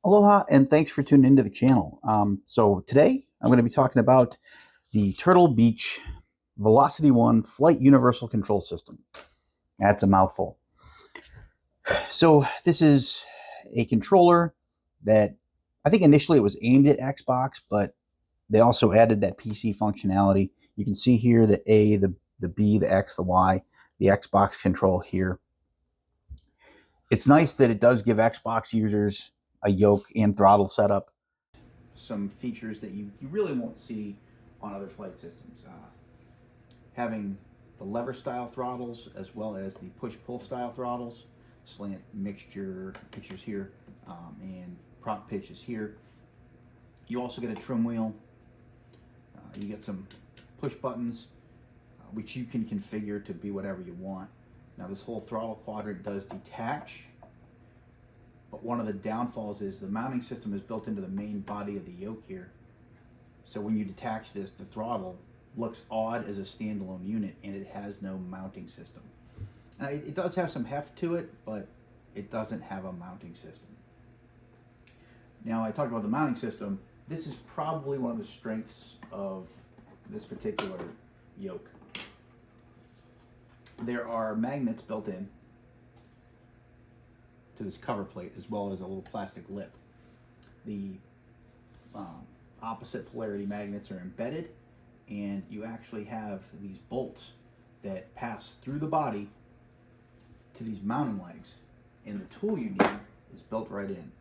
Aloha and thanks for tuning into the channel. So today I'm going to be talking about the Turtle Beach Velocity One Flight Universal Control System. That's a mouthful. So this is a controller that I think initially it was aimed at Xbox, but they also added that PC functionality. You can see here the A, the B, the X, the Y, the Xbox control here. It's nice that it does give Xbox users a yoke and throttle setup. Some features that you really won't see on other flight systems. Having the lever style throttles as well as the push-pull style throttles, slant mixture pitches here, and prop pitches here. You also get a trim wheel. You get some push buttons, which you can configure to be whatever you want. Now this whole throttle quadrant does detach, but one of the downfalls is the mounting system is built into the main body of the yoke here. So when you detach this, the throttle looks odd as a standalone unit, and it has no mounting system. Now, it does have some heft to it, but it doesn't have a mounting system. Now, I talked about the mounting system. This is probably one of the strengths of this particular yoke. There are magnets built in to this cover plate, as well as a little plastic lip. The opposite polarity magnets are embedded, and you actually have these bolts that pass through the body to these mounting legs, and the tool you need is built right in.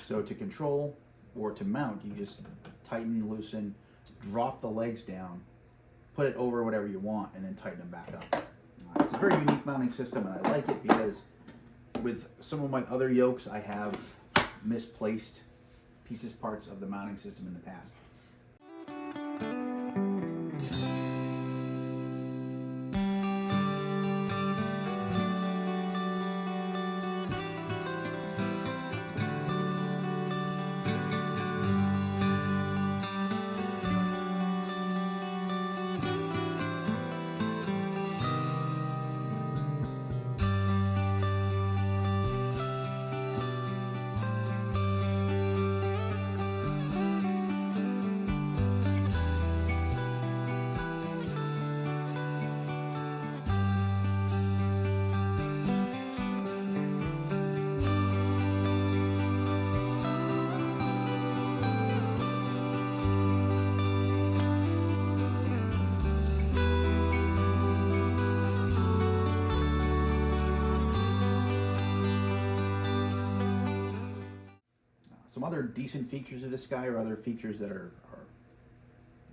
So to control or to mount, you just tighten, loosen, drop the legs down, put it over whatever you want, and then tighten them back up. It's a very unique mounting system, and I like it because with some of my other yokes, I have misplaced parts of the mounting system in the past. Some other decent features of this guy, or other features that are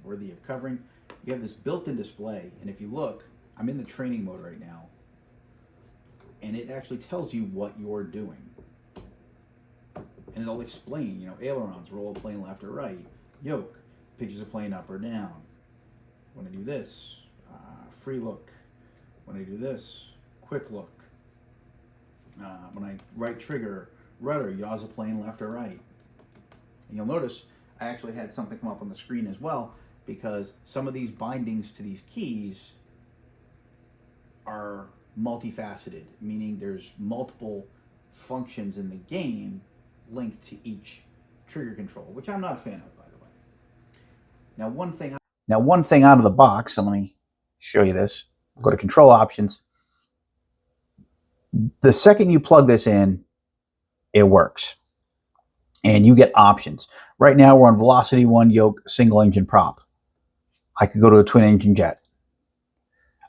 worthy of covering. You have this built-in display, and if you look, I'm in the training mode right now, and it actually tells you what you're doing. And it'll explain, ailerons, roll a plane left or right, yoke, pitches a plane up or down. When I do this, free look. When I do this, quick look. When I right trigger, rudder, yaws a plane left or right. And you'll notice I actually had something come up on the screen as well, because some of these bindings to these keys are multifaceted, meaning there's multiple functions in the game linked to each trigger control, which I'm not a fan of, by the way. Now, one thing out of the box, and let me show you this. Go to control options. The second you plug this in, it works. And you get options. Right now we're on Velocity One yoke single engine prop. I could go to a twin engine jet.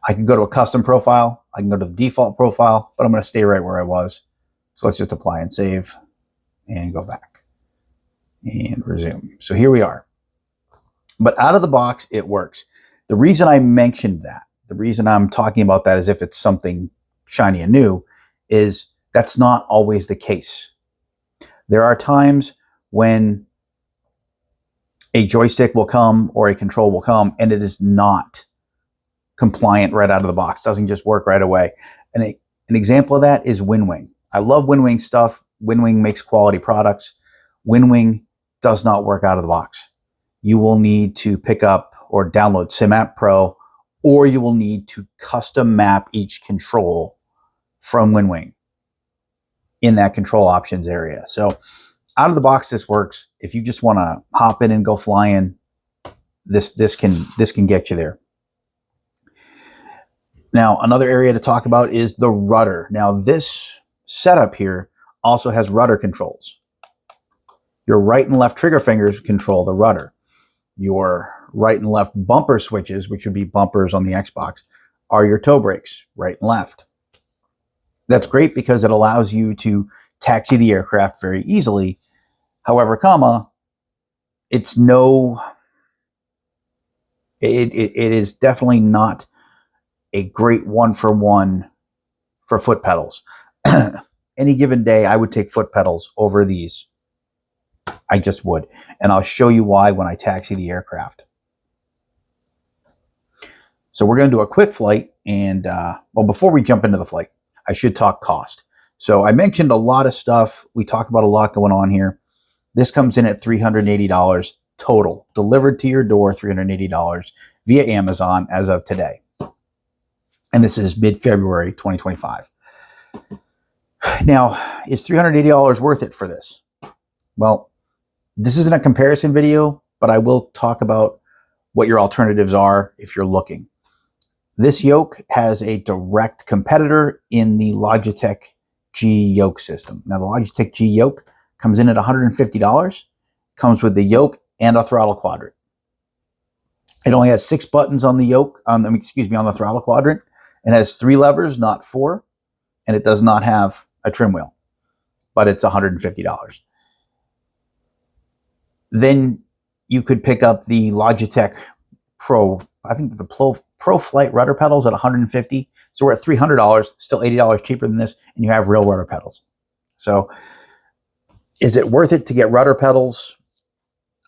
I can go to a custom profile. I can go to the default profile, but I'm going to stay right where I was. So let's just apply and save and go back and resume. So here we are. But out of the box, it works. The reason I mentioned that, the reason I'm talking about that as if it's something shiny and new, is that's not always the case. There are times when a joystick will come or a control will come and it is not compliant right out of the box. It doesn't just work right away. And an example of that is WinWing. I love WinWing stuff. WinWing makes quality products. WinWing does not work out of the box. You will need to pick up or download SimApp Pro, or you will need to custom map each control from WinWing in that control options area. So out of the box, this works. If you just want to hop in and go flying, this can get you there. Now, another area to talk about is the rudder. Now, this setup here also has rudder controls. Your right and left trigger fingers control the rudder. Your right and left bumper switches, which would be bumpers on the Xbox, are your toe brakes, right and left. That's great because it allows you to taxi the aircraft very easily. However, it is definitely not a great one-for-one for foot pedals. Any given day, I would take foot pedals over these. I just would. And I'll show you why when I taxi the aircraft. So we're going to do a quick flight. And well, before we jump into the flight, I should talk cost. So I mentioned a lot of stuff. We talked about a lot going on here. This comes in at $380 total, delivered to your door, $380 via Amazon as of today. And this is mid-February 2025. Now, is $380 worth it for this? Well, this isn't a comparison video, but I will talk about what your alternatives are if you're looking. This yoke has a direct competitor in the Logitech G yoke system. Now, the Logitech G yoke comes in at $150, comes with the yoke and a throttle quadrant. It only has 6 buttons on the yoke, on the throttle quadrant. It has 3 levers, not 4, and it does not have a trim wheel, but it's $150. Then you could pick up the Logitech Pro. I think the Pro Flight rudder pedals at $150. So we're at $300, still $80 cheaper than this, and you have real rudder pedals. So is it worth it to get rudder pedals?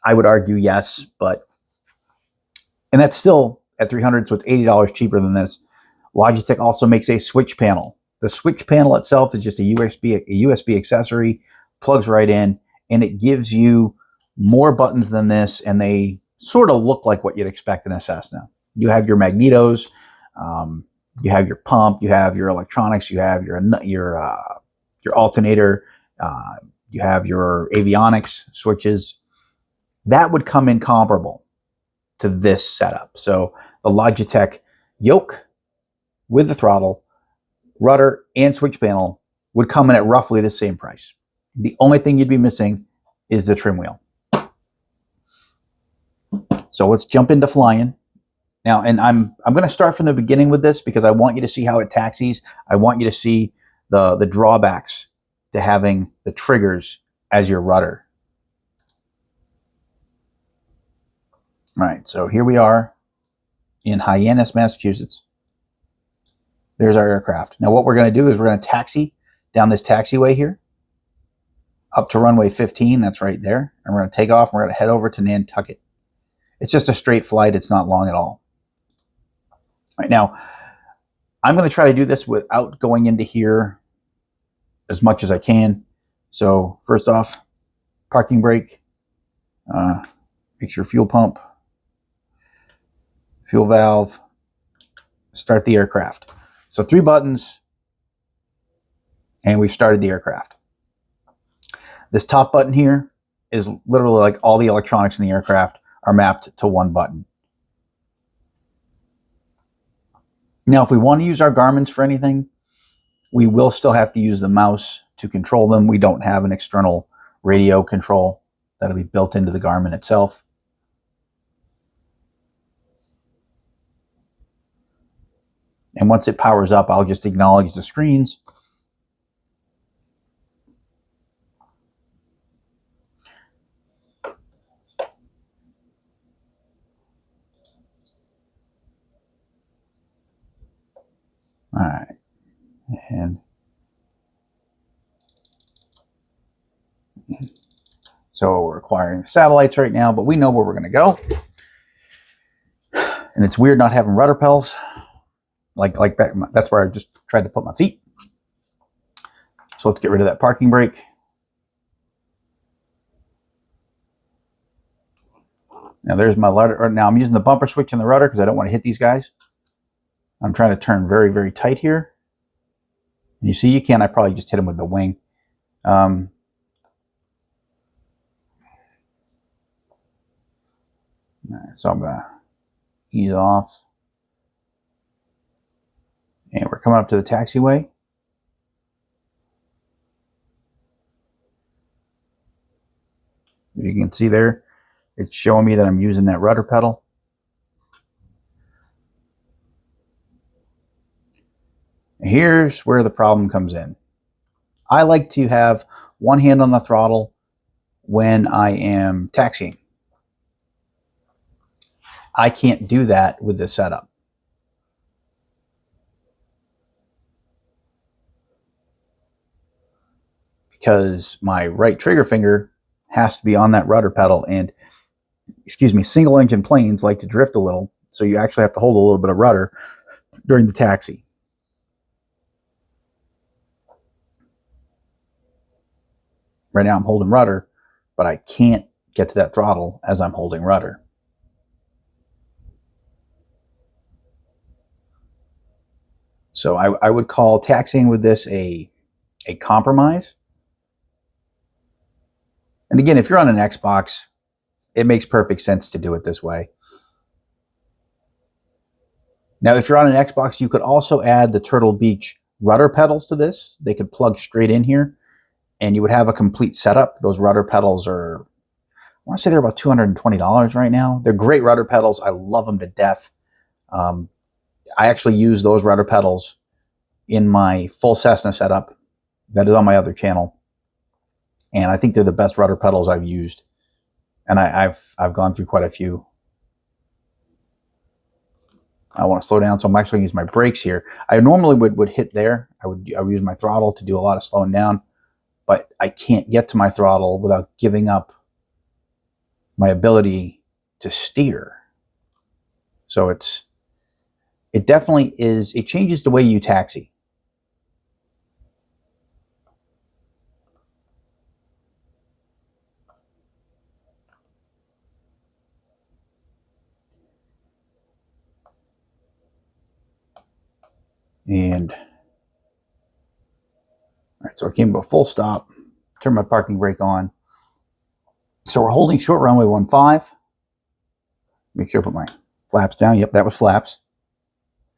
I would argue yes, and that's still at $300, so it's $80 cheaper than this. Logitech also makes a switch panel. The switch panel itself is just a USB accessory, plugs right in, and it gives you more buttons than this, and they sort of look like what you'd expect in a Cessna. You have your magnetos, you have your pump, you have your electronics, you have your alternator, you have your avionics switches. That would come in comparable to this setup. So the Logitech yoke with the throttle, rudder, and switch panel would come in at roughly the same price. The only thing you'd be missing is the trim wheel. So let's jump into flying. Now, and I'm going to start from the beginning with this because I want you to see how it taxis. I want you to see the drawbacks to having the triggers as your rudder. All right, so here we are in Hyannis, Massachusetts. There's our aircraft. Now what we're going to do is we're going to taxi down this taxiway here up to runway 15. That's right there. And we're going to take off and we're going to head over to Nantucket. It's just a straight flight. It's not long at all. Right now, I'm going to try to do this without going into here as much as I can. So first off, parking brake, make sure fuel pump, fuel valve, start the aircraft. So 3 buttons, and we've started the aircraft. This top button here is literally like all the electronics in the aircraft are mapped to 1 button. Now, if we want to use our Garmins for anything, we will still have to use the mouse to control them. We don't have an external radio control that'll be built into the Garmin itself. And once it powers up, I'll just acknowledge the screens. All right. And so we're acquiring the satellites right now, but we know where we're going to go. And it's weird not having rudder pedals. Like back, that's where I just tried to put my feet. So let's get rid of that parking brake. Now there's my rudder. Now I'm using the bumper switch and the rudder because I don't want to hit these guys. I'm trying to turn very, very tight here. And you see, I probably just hit him with the wing. All right, so I'm going to ease off. And we're coming up to the taxiway. You can see there, it's showing me that I'm using that rudder pedal. Here's where the problem comes in. I like to have one hand on the throttle when I am taxiing. I can't do that with this setup. Because my right trigger finger has to be on that rudder pedal, and single engine planes like to drift a little, so you actually have to hold a little bit of rudder during the taxi. Right now I'm holding rudder, but I can't get to that throttle as I'm holding rudder. So I would call taxiing with this a compromise. And again, if you're on an Xbox, it makes perfect sense to do it this way. Now, if you're on an Xbox, you could also add the Turtle Beach rudder pedals to this. They could plug straight in here, and you would have a complete setup. Those rudder pedals are, I want to say they're about $220 right now. They're great rudder pedals. I love them to death. I actually use those rudder pedals in my full Cessna setup that is on my other channel. And I think they're the best rudder pedals I've used. And I've gone through quite a few. I want to slow down, so I'm actually going to use my brakes here. I normally would hit there. I would use my throttle to do a lot of slowing down, but I can't get to my throttle without giving up my ability to steer. So it definitely is, it changes the way you taxi. And all right, so I came to a full stop, turn my parking brake on. So we're holding short runway 15. Make sure I put my flaps down. Yep, that was flaps.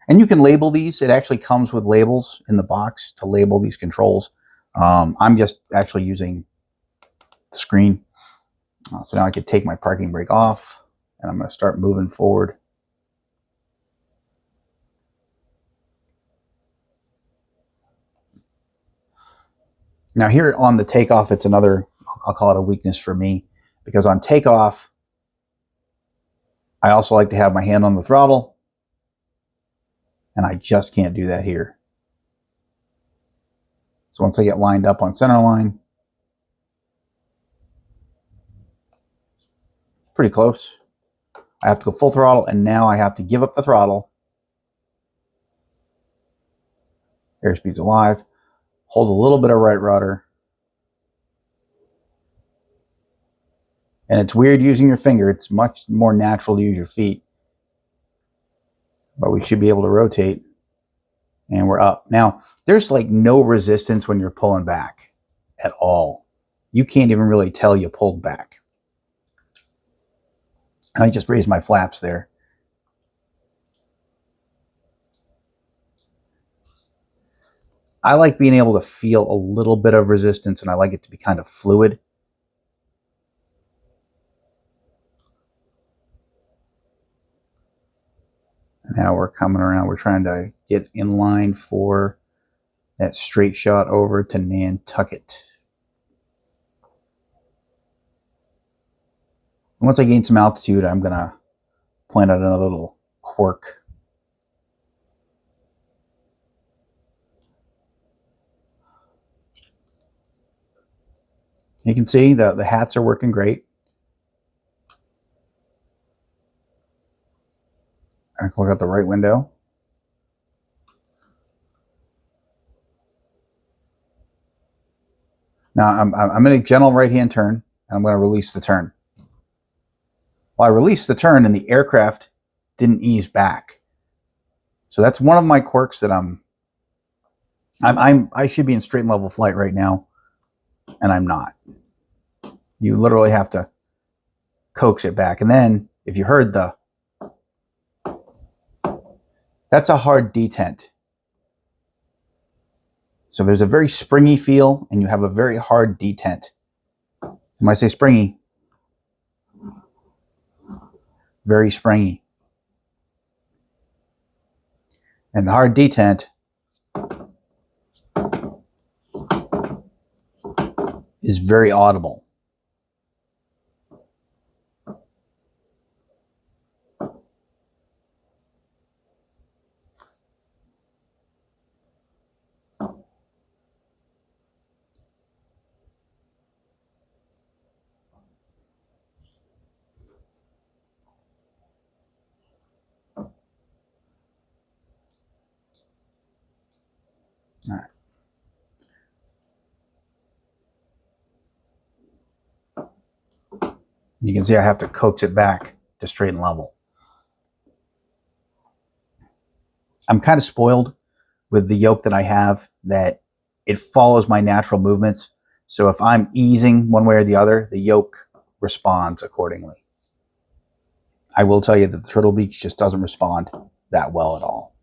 And you can label these. It actually comes with labels in the box to label these controls. I'm just actually using the screen. So now I could take my parking brake off, and I'm going to start moving forward. Now here on the takeoff, it's another, I'll call it a weakness for me, because on takeoff, I also like to have my hand on the throttle, and I just can't do that here. So once I get lined up on center line, pretty close, I have to go full throttle, and now I have to give up the throttle. Airspeed's alive. Hold a little bit of right rudder. And it's weird using your finger. It's much more natural to use your feet. But we should be able to rotate. And we're up. Now, there's like no resistance when you're pulling back at all. You can't even really tell you pulled back. And I just raised my flaps there. I like being able to feel a little bit of resistance, and I like it to be kind of fluid. Now we're coming around. We're trying to get in line for that straight shot over to Nantucket. And once I gain some altitude, I'm going to point out another little quirk. You can see the hats are working great. I can look out the right window. Now I'm in a gentle right-hand turn, and I'm going to release the turn. Well, I released the turn, and the aircraft didn't ease back. So that's one of my quirks that I should be in straight and level flight right now, and I'm not. You literally have to coax it back, and then if you heard that's a hard detent. So there's a very springy feel, and you have a very hard detent. When I say springy, very springy. And the hard detent is very audible. All right. You can see I have to coax it back to straight and level. I'm kind of spoiled with the yoke that I have, that it follows my natural movements. So if I'm easing one way or the other, the yoke responds accordingly. I will tell you that the Turtle Beach just doesn't respond that well at all.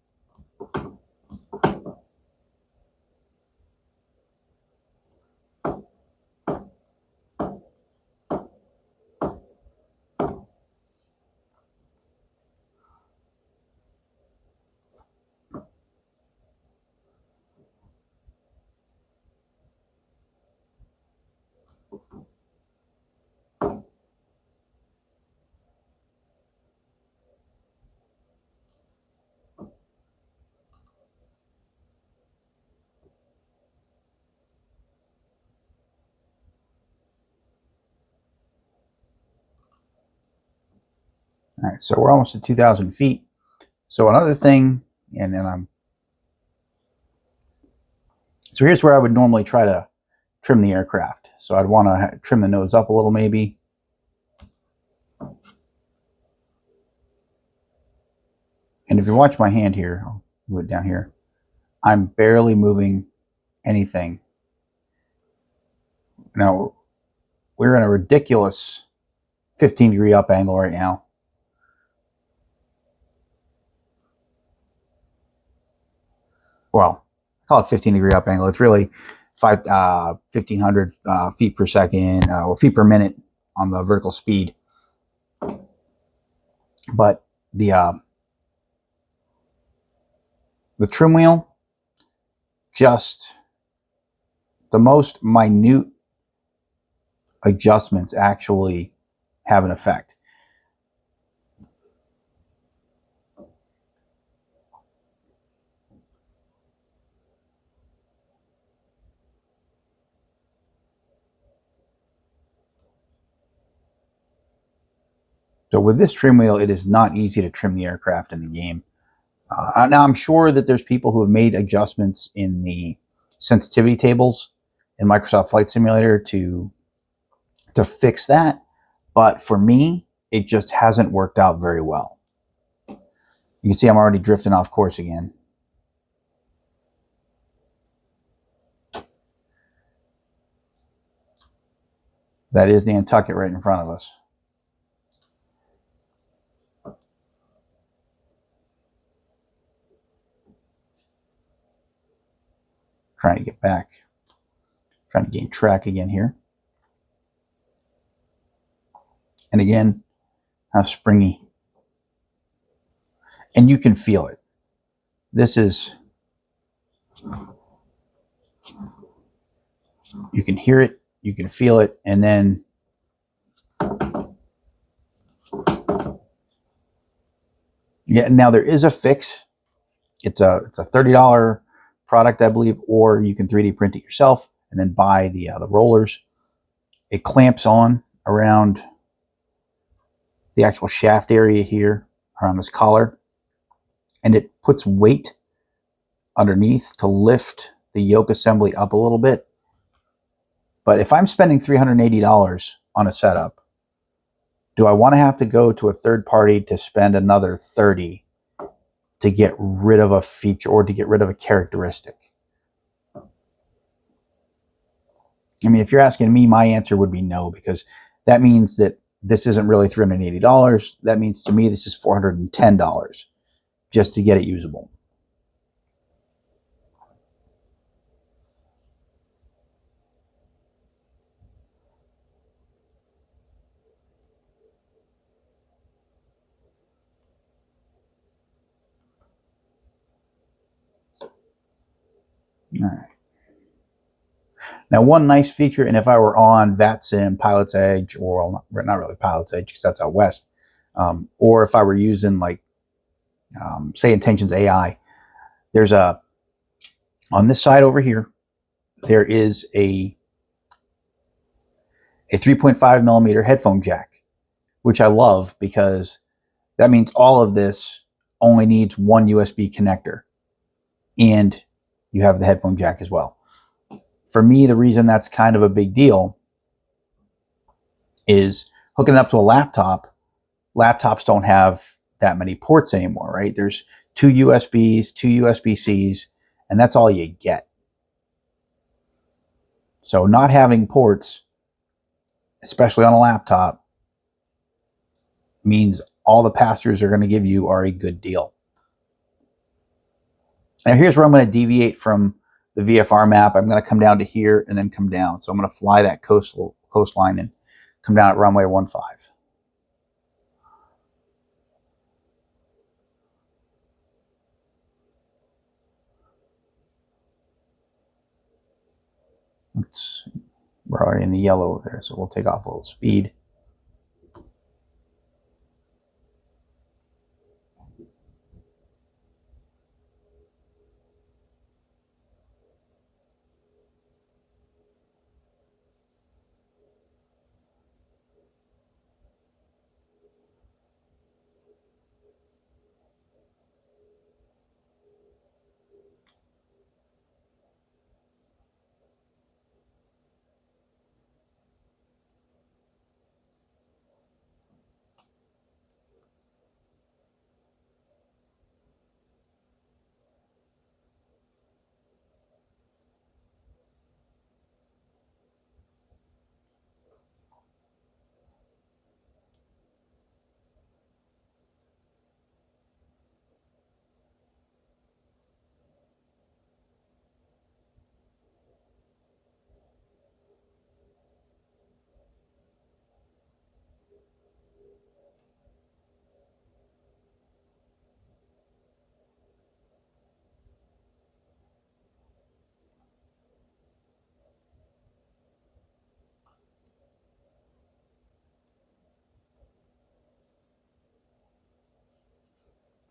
All right, so we're almost at 2,000 feet. So another thing, so here's where I would normally try to trim the aircraft. So I'd want to trim the nose up a little maybe. And if you watch my hand here, I'll move it down here, I'm barely moving anything. Now, we're in a ridiculous 15-degree up angle right now. Well, I call it 15-degree up angle. It's really 1,500 feet per second, or feet per minute on the vertical speed. But the trim wheel, just the most minute adjustments actually have an effect. So with this trim wheel, it is not easy to trim the aircraft in the game. Now, I'm sure that there's people who have made adjustments in the sensitivity tables in Microsoft Flight Simulator to fix that. But for me, it just hasn't worked out very well. You can see I'm already drifting off course again. That is Nantucket right in front of us. Trying to get back, trying to gain track again here. And again, how springy. And you can feel it. This is, you can hear it, you can feel it, and then yeah, now there is a fix. It's a $30 product, I believe, or you can 3D print it yourself and then buy the rollers. It clamps on around the actual shaft area here, around this collar, and it puts weight underneath to lift the yoke assembly up a little bit. But if I'm spending $380 on a setup, do I want to have to go to a third party to spend another $30 to get rid of a feature or to get rid of a characteristic? I mean, if you're asking me, my answer would be no, because that means that this isn't really $380. That means to me this is $410 just to get it usable. All right. Now, one nice feature, and if I were on VATSIM, Pilot's Edge, or not really Pilot's Edge because that's out west, or if I were using like, say, Intentions AI, there's on this side over here, there is a 3.5 millimeter headphone jack, which I love because that means all of this only needs one USB connector, and you have the headphone jack as well. For me, the reason that's kind of a big deal is hooking it up to a laptop. Laptops don't have that many ports anymore, right? There's 2 USBs, 2 USB-Cs, and that's all you get. So not having ports, especially on a laptop, means all the pass-throughs are going to give you are a good deal. Now here's where I'm going to deviate from the VFR map. I'm going to come down to here and then come down. So I'm going to fly that coastline and come down at runway 15. We're already in the yellow over there, so we'll take off a little speed.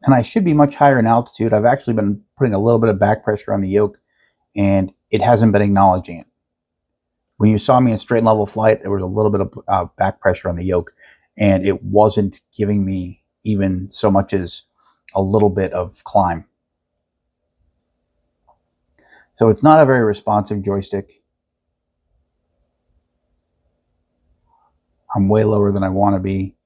And I should be much higher in altitude. I've actually been putting a little bit of back pressure on the yoke, and it hasn't been acknowledging it. When you saw me in straight and level flight, there was a little bit of back pressure on the yoke, and it wasn't giving me even so much as a little bit of climb. So it's not a very responsive joystick. I'm way lower than I want to be.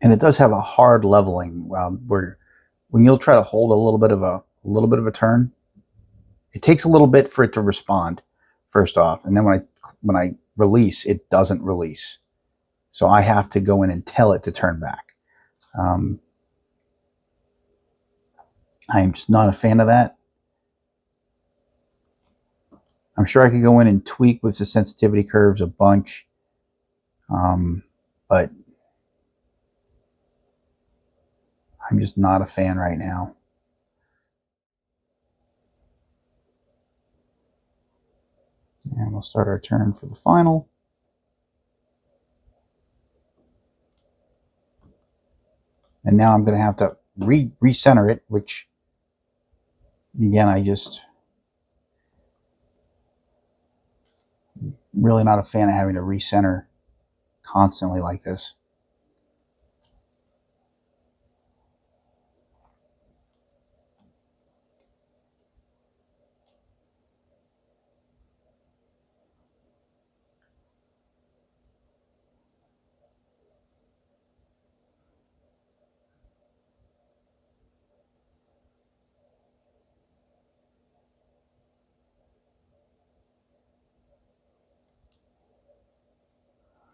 And it does have a hard leveling where when you'll try to hold a little bit of a turn, it takes a little bit for it to respond first off, and then when I release, it doesn't release. So I have to go in and tell it to turn back. I'm just not a fan of that. I'm sure I could go in and tweak with the sensitivity curves a bunch, but I'm just not a fan right now. And we'll start our turn for the final. And now I'm going to have to recenter it, which, again, I just really not a fan of having to recenter constantly like this.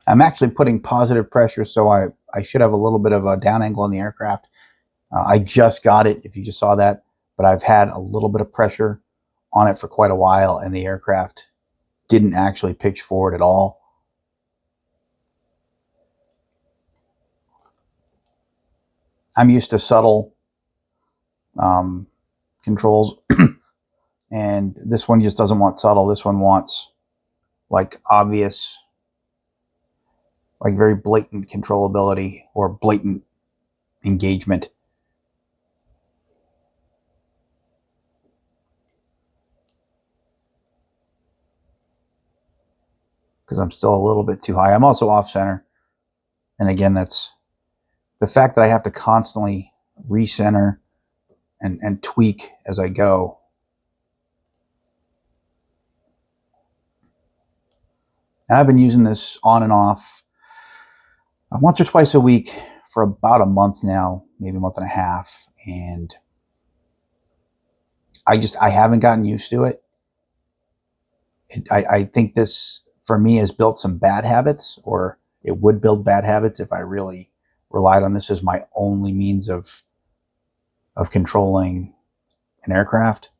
I'm actually putting positive pressure, so I should have a little bit of a down angle on the aircraft. I just got it, if you just saw that, but I've had a little bit of pressure on it for quite a while, and the aircraft didn't actually pitch forward at all. I'm used to subtle controls, and this one just doesn't want subtle. This one wants like obvious, like very blatant controllability or blatant engagement. Because I'm still a little bit too high. I'm also off center. And again, that's the fact that I have to constantly recenter and tweak as I go. And I've been using this on and off once or twice a week for about a month now, maybe a month and a half. And I haven't gotten used to it. I think this, for me, has built some bad habits, or it would build bad habits if I really relied on this as my only means of controlling an aircraft.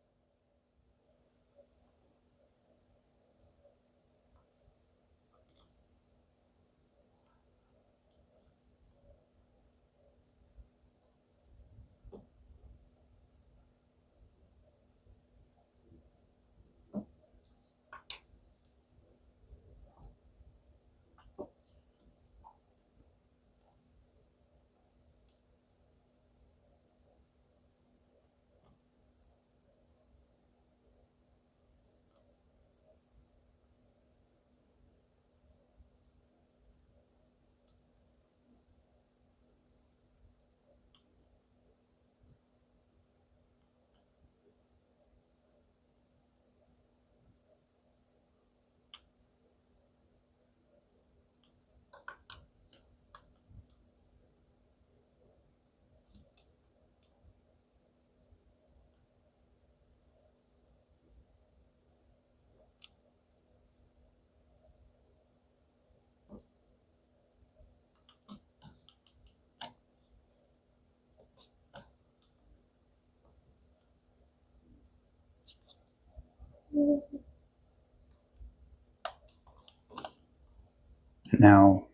Now,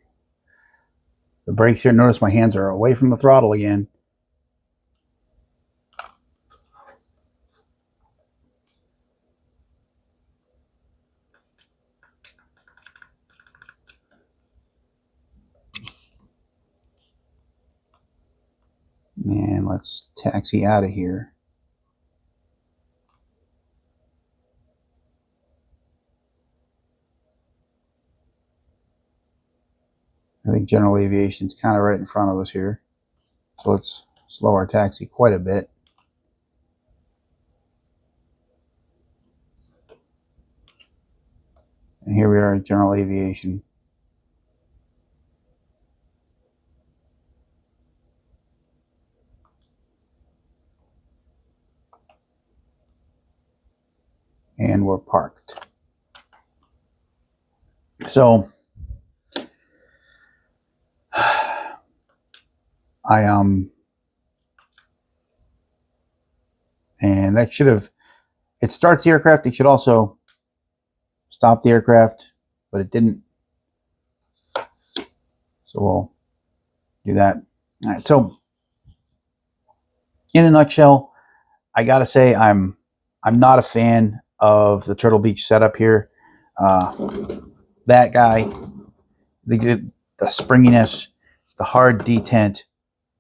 the brakes here, notice my hands are away from the throttle again. And let's taxi out of here. I think General Aviation's kind of right in front of us here. So let's slow our taxi quite a bit. And here we are at General Aviation. And we're parked. So and that should have, it starts the aircraft. It should also stop the aircraft, but it didn't. So we'll do that. All right. So in a nutshell, I gotta say I'm not a fan of the Turtle Beach setup here. That guy, the springiness, the hard detent,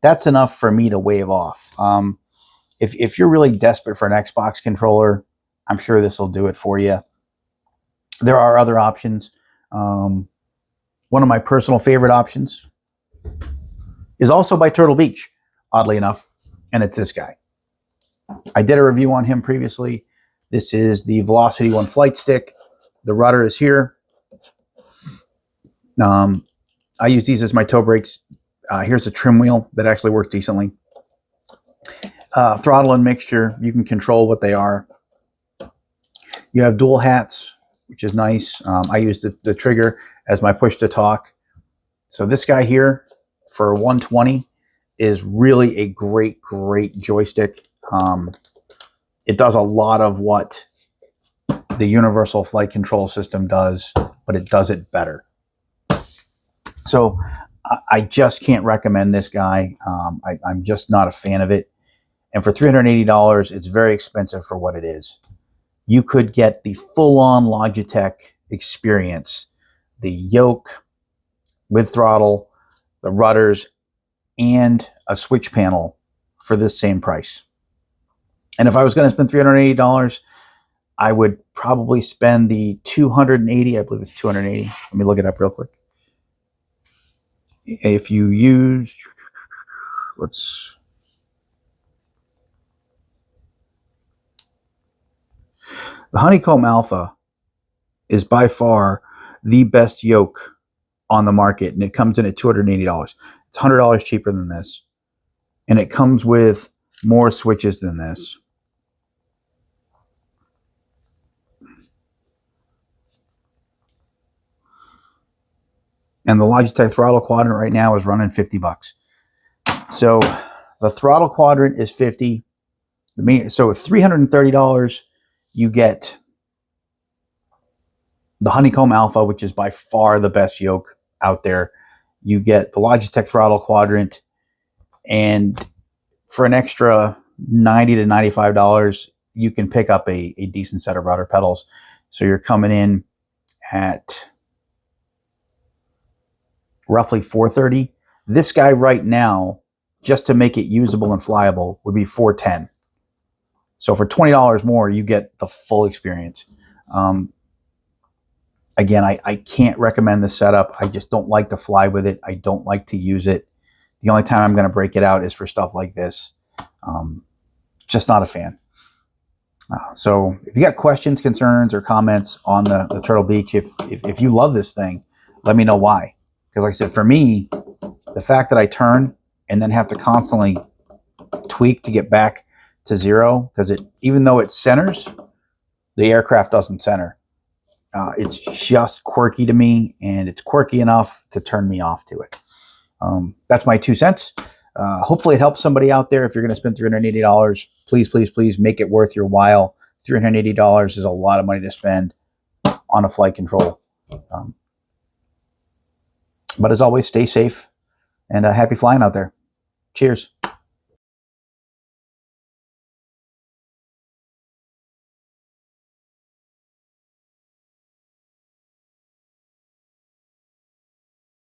that's enough for me to wave off. If you're really desperate for an Xbox controller, I'm sure this will do it for you. There are other options. One of my personal favorite options is also by Turtle Beach, oddly enough, and it's this guy. I did a review on him previously. This is the Velocity One flight stick. The rudder is here. I use these as my toe brakes. Here's a trim wheel that actually works decently. Throttle and mixture, you can control what they are. You have dual hats, which is nice. I use the trigger as my push to talk, So this guy here for 120 is really a great joystick. It does a lot of what the Universal Flight Control System does, but it does it better. So I just can't recommend this guy. I'm just not a fan of it. And for $380, it's very expensive for what it is. You could get the full-on Logitech experience, the yoke with throttle, the rudders, and a switch panel for this same price. And if I was going to spend $380, I would probably spend the $280. I believe it's $280. Let me look it up real quick. If you use, the Honeycomb Alpha is by far the best yoke on the market, and it comes in at $280. It's $100 cheaper than this, and it comes with more switches than this. And the Logitech throttle quadrant right now is running $50. So the throttle quadrant is $50. So with $330, you get the Honeycomb Alpha, which is by far the best yoke out there. You get the Logitech throttle quadrant, and for an extra $90 to $95, you can pick up a decent set of rudder pedals. So you're coming in at roughly $430. This guy right now, just to make it usable and flyable, would be $410. So for $20 more, you get the full experience. Again, I can't recommend this setup. I just don't like to fly with it. I don't like to use it. The only time I'm going to break it out is for stuff like this. Just not a fan. So if you got questions, concerns, or comments on the Turtle Beach, if you love this thing, let me know why. Because like I said, for me, the fact that I turn and then have to constantly tweak to get back to zero, because even though it centers, the aircraft doesn't center. It's just quirky to me, and it's quirky enough to turn me off to it. That's my 2 cents. Hopefully it helps somebody out there. If you're going to spend $380, please make it worth your while. $380 is a lot of money to spend on a flight control. But as always, stay safe and happy flying out there. Cheers.